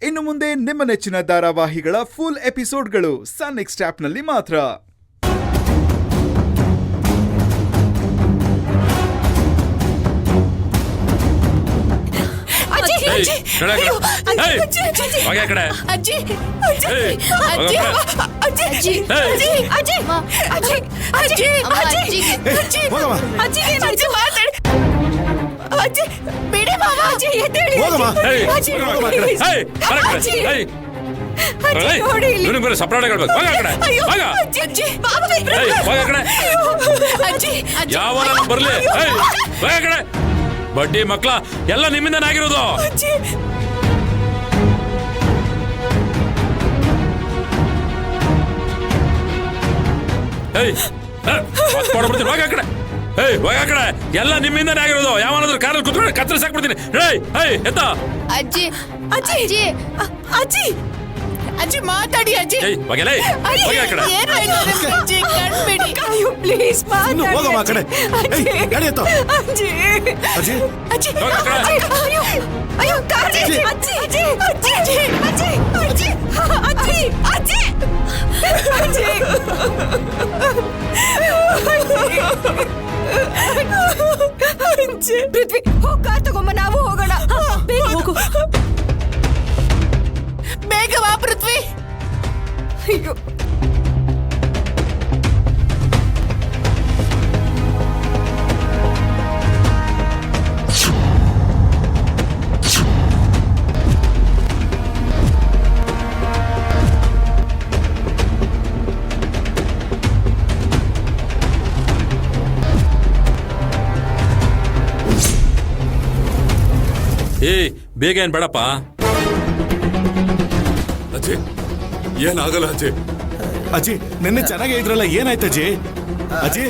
ಇನ್ನು ಮುಂದೆ ನಿಮ್ಮ ನೆಚ್ಚಿನ ಧಾರಾವಾಹಿಗಳ ಫುಲ್ ಎಪಿಸೋಡ್ಗಳು ಸನ್ ನೆಕ್ಸ್ಟ್ ಆಪ್ನಲ್ಲಿ ಮಾತ್ರ. ಬಡ್ಡಿ ಮಕ್ಕಳ ಎಲ್ಲ ನಿಮ್ಮಿಂದ ಆಗಿರೋದು. ಎಲ್ಲ ನಿಮ್ಮಿಂದನೇ ಆಗಿರೋದು. ಯಾವನಾದ್ರೂ ಕಾರಲ್ಲಿ ಕುತ್ಕೊಂಡು ಕತ್ತರಿಸಾಕ್ಬಿಡ್ತೀನಿ. ಎತ್ತ ಅಜ್ಜಿ ಅಜ್ಜಿ ಅಜ್ಜಿ ಅಜ್ಜಿ ಮಾತಾಡಿ ಅಜ್ಜಿ. ಪ್ಲೀಸ್ ಮಾತಾಡಿ ಪೃಥ್ವಿ ಹೋಗ್ ಕಾರ್ ತಗೊಂಬ, ನಾವು ಹೋಗೋಣ. ಹೋಗು ಬೇಗ ಬಾ ಪೃಥ್ವಿ. ಅಯ್ಯೋ ಬೇಗ ಏನ್ ಬೇಡಪ್ಪ. ಅಜ್ಜಿ ಏನಾಗಲ್ಲ ಅಜ್ಜಿ. ಅಜ್ಜಿ ನಿನ್ನೆ ಚೆನ್ನಾಗೇ ಇದ್ರಲ್ಲ, ಏನಾಯ್ತು ಅಜ್ಜಿ? ಅಜ್ಜಿ